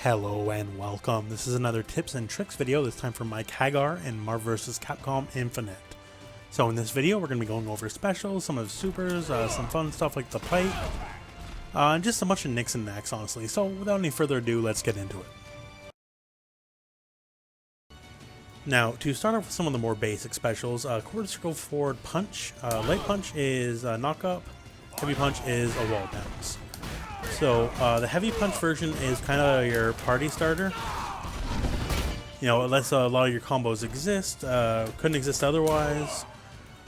Hello and welcome. This is another tips and tricks video, this time from Mike Haggar in Marvel vs. Capcom Infinite. So in this video we're going to be going over specials, some of the supers, some fun stuff like the plate, and just a bunch of nicks and knacks honestly. So without any further ado, let's get into it. Now to start off with some of the more basic specials, quarter circle forward punch, light punch is knock up, heavy punch is a wall bounce. So the heavy punch version is kind of your party starter. You know, it lets a lot of your combos exist. Couldn't exist otherwise.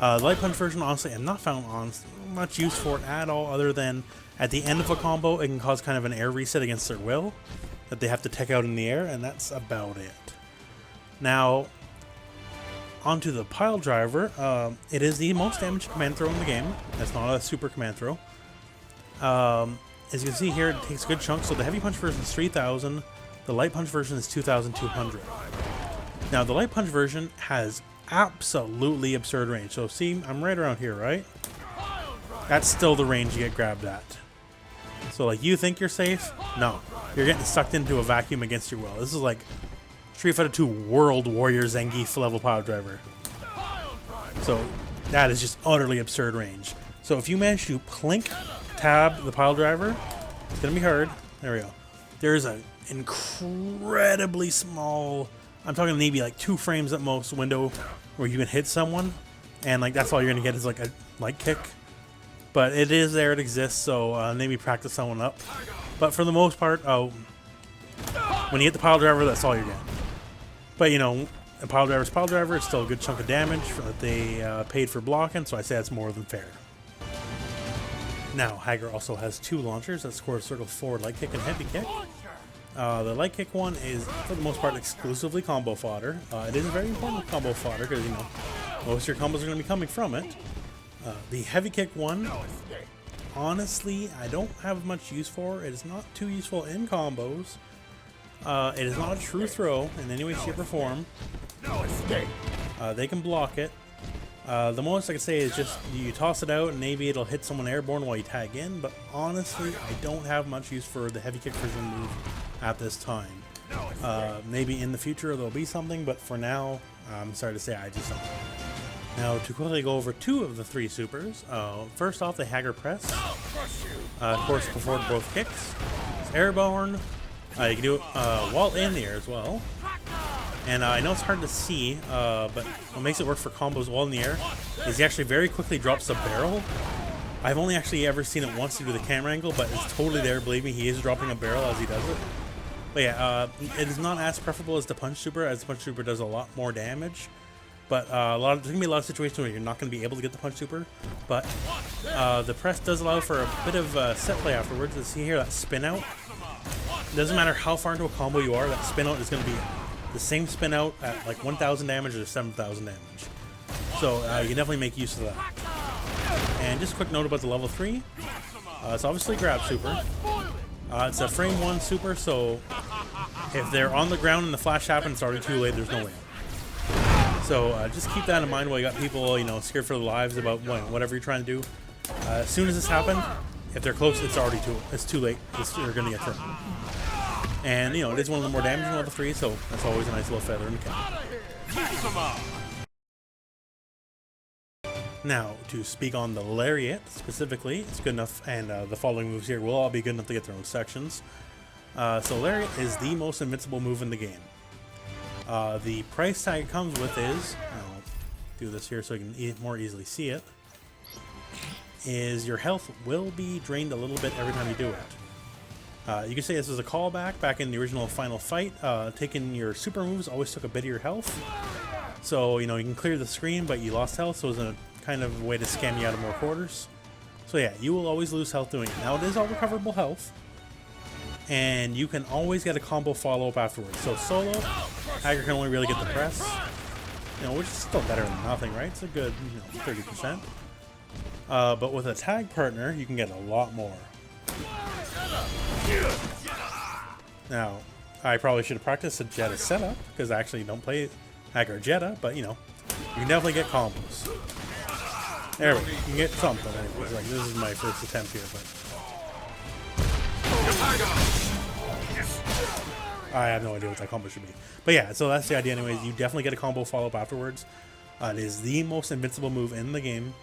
Light punch version, honestly, I'm not found on much use for it at all, other than at the end of a combo, it can cause kind of an air reset against their will that they have to tech out in the air, and that's about it. Now, onto the pile driver. It is the most damaged command throw in the game. That's not a super command throw. As you can see here, it takes a good chunk. So the heavy punch version is 3,000. The light punch version is 2,200. Now the light punch version has absolutely absurd range. So see, I'm right around here, right? That's still the range you get grabbed at. So like, you think you're safe? No. You're getting sucked into a vacuum against your will. This is like Street Fighter 2 World Warrior Zangief level power driver. So that is just utterly absurd range. So if you manage to plink tab the pile driver, it's gonna be hard. There we go. There's an incredibly small, I'm talking maybe like 2 frames at most, window where you can hit someone, and like that's all you're gonna get is like a light kick. But it is there, it exists, so maybe practice someone up. But for the most part, when you hit the pile driver, that's all you're getting. But you know, a pile driver's pile driver, it's still a good chunk of damage that they paid for blocking, so I say that's more than fair. Now, Haggar also has 2 launchers, that's quarter circle forward light kick and heavy kick. The light kick one is, for the most part, exclusively combo fodder. It is very important combo fodder because, you know, most of your combos are going to be coming from it. The heavy kick one, honestly, I don't have much use for. It is not too useful in combos. It is not a true throw in any way, shape, or form. They can block it. The most I can say is just you toss it out and maybe it'll hit someone airborne while you tag in, but honestly I don't have much use for the heavy kick version move at this time. Maybe in the future there'll be something, but for now I'm sorry to say I just don't. Now to quickly go over 2 of the 3 supers. First off, the Haggar press. Of course, before both kicks. It's airborne. You can do it while in the air as well. And I know it's hard to see, but what makes it work for combos while in the air is he actually very quickly drops a barrel. I've only actually ever seen it once due to the camera angle, but it's totally there, believe me, he is dropping a barrel as he does it. But yeah, it is not as preferable as the punch super, as the punch super does a lot more damage. But there's going to be a lot of situations where you're not going to be able to get the punch super. But the press does allow for a bit of set play afterwards. You see here, that spin out. It doesn't matter how far into a combo you are, that spin out is going to be the same spin out at like 1,000 damage or 7,000 damage. So you can definitely make use of that. And just a quick note about the level 3. It's obviously grab super. It's a frame 1 super, so if they're on the ground and the flash happens, it's already too late, there's no way out. So just keep that in mind while you got people, you know, scared for their lives about whatever you're trying to do. As soon as this happens, if they're close, it's too late. You're going to get thrown. And, you know, it is one of the more damaging level 3, so that's always a nice little feather in the cap. Now, to speak on the lariat specifically, it's good enough, and the following moves here will all be good enough to get their own sections. So lariat is the most invincible move in the game. The price tag it comes with is, I'll do this here so you can more easily see it, is your health will be drained a little bit every time you do it. You can say this is a callback back in the original final fight. Taking your super moves always took a bit of your health. So, you know, you can clear the screen, but you lost health, so it was a kind of way to scam you out of more quarters. So yeah, you will always lose health doing it. Now it is all recoverable health, and you can always get a combo follow-up afterwards. So solo, Haggar can only really get the press, you know, which is still better than nothing, right? It's a good, you know, 30%. But with a tag partner, you can get a lot more. Now, I probably should have practiced a Jetta setup, because I actually don't play Haggar Jetta, but you know, you can definitely get combos. There we go, you can get something. Anyways. Like, this is my first attempt here, but I have no idea what that combo should be. But yeah, so that's the idea anyways. You definitely get a combo follow-up afterwards. It is the most invincible move in the game.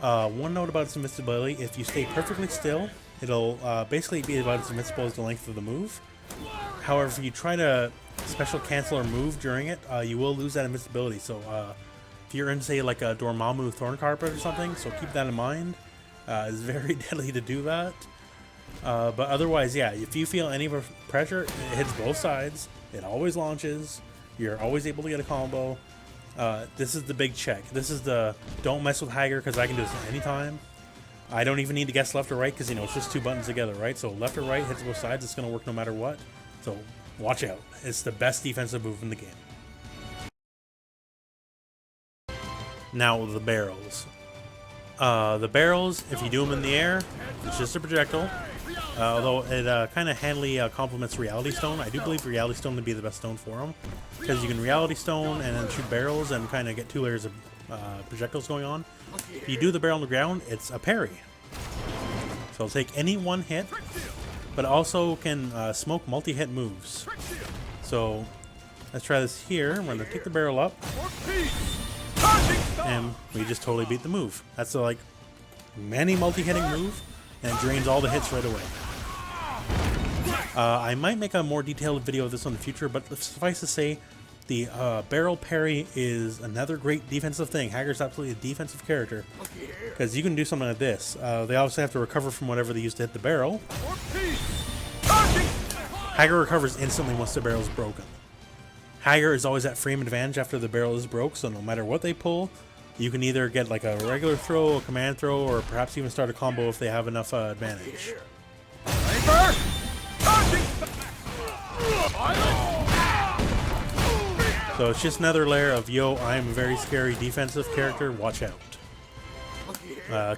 One note about its invincibility, if you stay perfectly still, it'll basically be about as invincible as the length of the move. However, if you try to special cancel or move during it, you will lose that invincibility. So if you're in, say, like a Dormammu Thorn Carpet or something, so keep that in mind. It's very deadly to do that. But otherwise, yeah, if you feel any pressure, it hits both sides. It always launches. You're always able to get a combo. This is the big check. This is the don't mess with Haggar because I can do this at any time. I don't even need to guess left or right because, you know, it's just two buttons together, right? So left or right hits both sides. It's going to work no matter what. So watch out. It's the best defensive move in the game. Now the barrels. The barrels, if you do them in the air, it's just a projectile. Although it kind of handily complements Reality Stone. I do believe Reality Stone to be the best stone for them. Because you can Reality Stone and then shoot barrels and kind of get two layers of projectiles going on. If you do the barrel on the ground, it's a parry. So it'll take any one hit, but also can smoke multi-hit moves. So let's try this here. I'm going to kick the barrel up. And we just totally beat the move. That's a, like, many multi-hitting move, and it drains all the hits right away. I might make a more detailed video of this in the future, but suffice to say, the barrel parry is another great defensive thing. Haggar's absolutely a defensive character, because you can do something like this. They obviously have to recover from whatever they used to hit the barrel. Haggar recovers instantly once the barrel is broken. Haggar is always at frame advantage after the barrel is broke, so no matter what they pull, you can either get like a regular throw, a command throw, or perhaps even start a combo if they have enough advantage. So it's just another layer of, yo, I am a very scary defensive character, watch out.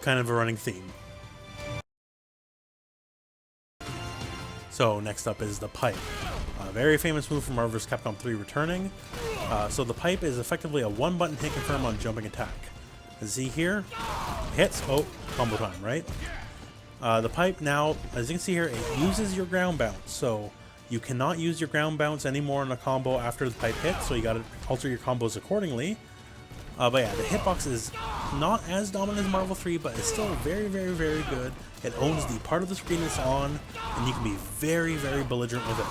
Kind of a running theme. So next up is the pipe. A very famous move from Marvel vs. Capcom 3 returning. So the pipe is effectively a one-button hit confirm on jumping attack. As you see here, hits, oh, combo time, right? The pipe now, as you can see here, it uses your ground bounce. So you cannot use your ground bounce anymore in a combo after the pipe hits, so you gotta alter your combos accordingly. But yeah, the hitbox is not as dominant as Marvel 3, but it's still very, very, very good. It owns the part of the screen it's on, and you can be very, very belligerent with it.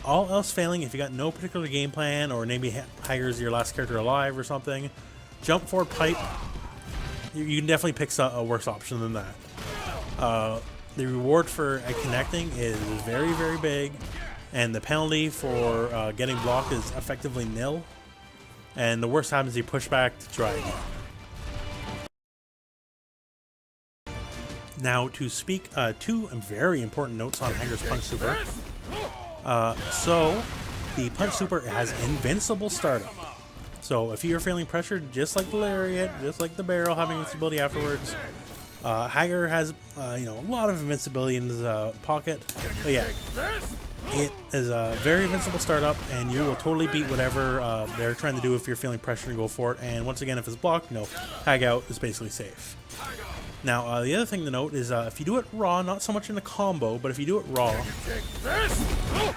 All else failing, if you got no particular game plan, or maybe Haggar's your last character alive or something, jump forward pipe, you can definitely pick a worse option than that. The reward for connecting is very, very big, and the penalty for getting blocked is effectively nil. And the worst happens, you push back to try again. Now, to speak two very important notes on Haggar's Punch Super. So, the Punch Super has invincible startup. So, if you're feeling pressured, just like the lariat, just like the barrel having invincibility afterwards, Haggar has a lot of invincibility in his pocket. But yeah, it is a very invincible startup, and you will totally beat whatever they're trying to do if you're feeling pressure and go for it. And once again, if it's blocked, no, Hag out is basically safe. Now, the other thing to note is if you do it raw, not so much in the combo, but if you do it raw,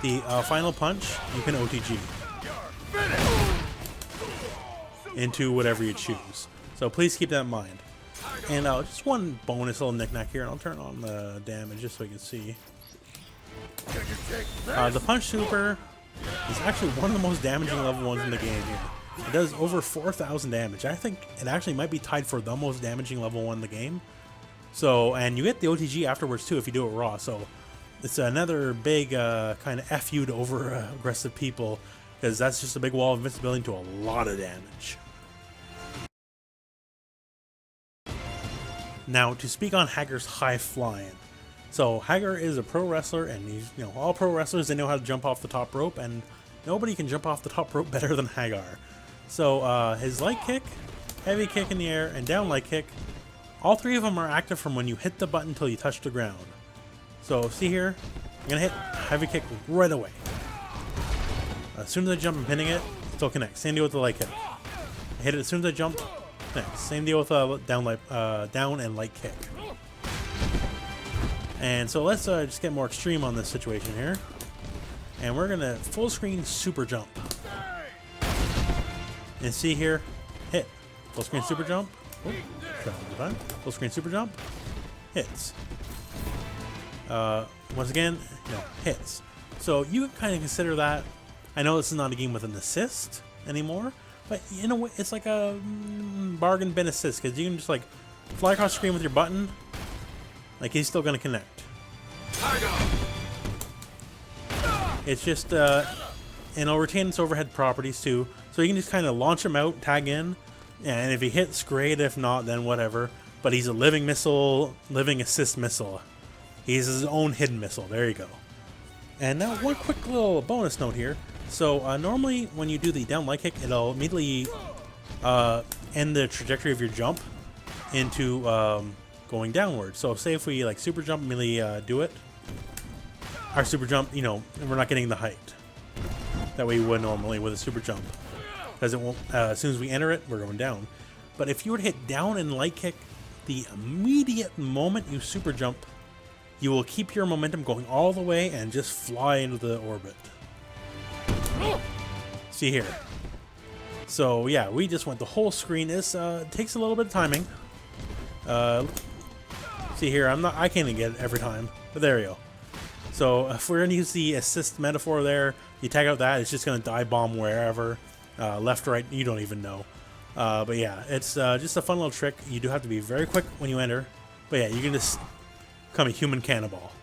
the final punch, you can OTG into whatever you choose. So please keep that in mind. And just one bonus little knick-knack here, and I'll turn on the damage just so you can see. The Punch Super is actually one of the most damaging level ones in the game here. It does over 4,000 damage. I think it actually might be tied for the most damaging level 1 in the game. So, and you get the OTG afterwards too if you do it raw. So it's another big kind of FU to over aggressive people, because that's just a big wall of invincibility to a lot of damage. Now, to speak on Haggar's high flying. So Haggar is a pro wrestler, and he's, all pro wrestlers, they know how to jump off the top rope, and nobody can jump off the top rope better than Haggar. So his light kick, heavy kick in the air, and down light kick, all three of them are active from when you hit the button until you touch the ground. So see here, I'm gonna hit heavy kick right away. As soon as I jump and pinning it, still connects. Same deal with the light kick. I hit it as soon as I jump. Connects. Same deal with down and light kick. And so let's just get more extreme on this situation here. and we're gonna full screen super jump. And see here, hit. Full screen super jump. Oh, full screen super jump. Hits. Once again, hits. So you can kind of consider that. I know this is not a game with an assist anymore, but in a way, it's like a bargain bin assist because you can just like fly across the screen with your button. Like he's still gonna connect. It's just, and it'll retain its overhead properties too. So you can just kind of launch him out, tag in, and if he hits, great. If not, then whatever. But he's a living missile, living assist missile. He's his own hidden missile. There you go. And now one quick little bonus note here. So normally when you do the down light kick, it'll immediately end the trajectory of your jump into going downward. So say if we like super jump, immediately do it. Our super jump, we're not getting the height that we would normally with a super jump, because it won't. As soon as we enter it, we're going down. But if you were to hit down and light kick, the immediate moment you super jump, you will keep your momentum going all the way and just fly into the orbit. See here. So yeah, we just went the whole screen. This takes a little bit of timing. See here, I can't even get it every time, but there you go. So if we're gonna use the assist metaphor there, you tag out that, it's just gonna dive bomb wherever, left, right, you don't even know. But yeah, it's just a fun little trick. You do have to be very quick when you enter, but yeah, you can just become a human cannonball.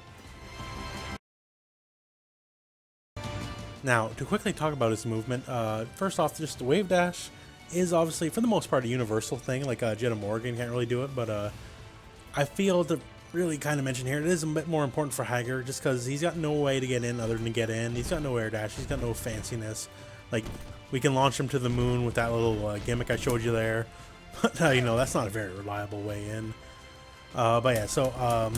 Now, to quickly talk about his movement, first off, just the wave dash is obviously, for the most part, a universal thing. Like Jetta Morgan can't really do it, but I feel to really kind of mention here, it is a bit more important for Haggar, just because he's got no way to get in other than to get in. He's got no air dash. He's got no fanciness. Like, we can launch him to the moon with that little gimmick I showed you there. But, that's not a very reliable way in. But yeah, so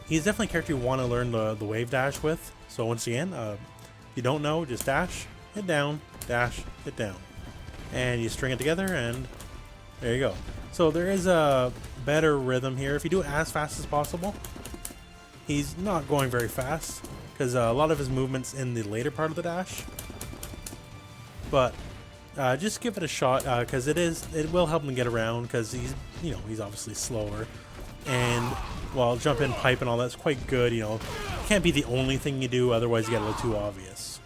he's definitely a character you want to learn the wave dash with. So once again, if you don't know, just dash, hit down, dash, hit down. And you string it together, and there you go. So there is a better rhythm here. If you do it as fast as possible, he's not going very fast, because a lot of his movement's in the later part of the dash. But just give it a shot, because it will help him get around, because he's obviously slower. And while jump in pipe and all that's quite good, can't be the only thing you do, otherwise you get a little too obvious.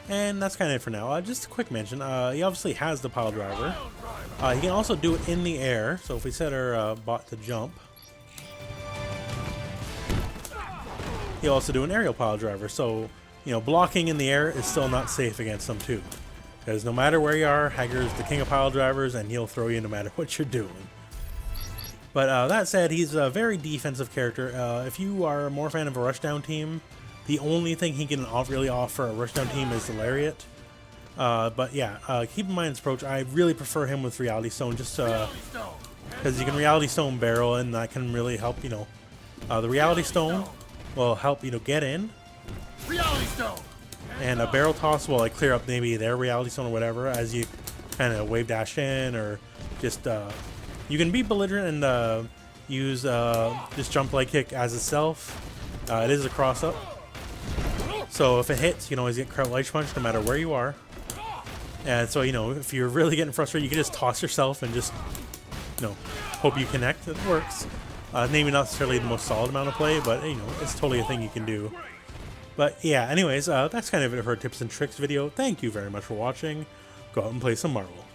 And that's kind of it for now. Just a quick mention, he obviously has the pile driver. He can also do it in the air, so if we set our bot to jump, he'll also do an aerial pile driver. So, blocking in the air is still not safe against him too. Because no matter where you are, Haggar's the king of pile drivers, and he'll throw you no matter what you're doing. But that said, he's a very defensive character. If you are more fan of a rushdown team, the only thing he can really offer a rushdown team is the lariat. But yeah, keep in mind his approach. I really prefer him with Reality Stone, just because you can Reality Stone barrel, and that can really help. The Reality Stone will help get in. Reality Stone. And a barrel toss will clear up maybe their Reality Stone or whatever as you kind of wave dash in, or just you can be belligerent and use this jump light kick as itself. It is a cross up, so if it hits, you can always get crowd light punch no matter where you are. And so if you're really getting frustrated, you can just toss yourself and just hope you connect. It works. Maybe not necessarily the most solid amount of play, but it's totally a thing you can do. But yeah, anyways, that's kind of it for a tips and tricks video. Thank you very much for watching. Go out and play some Marvel.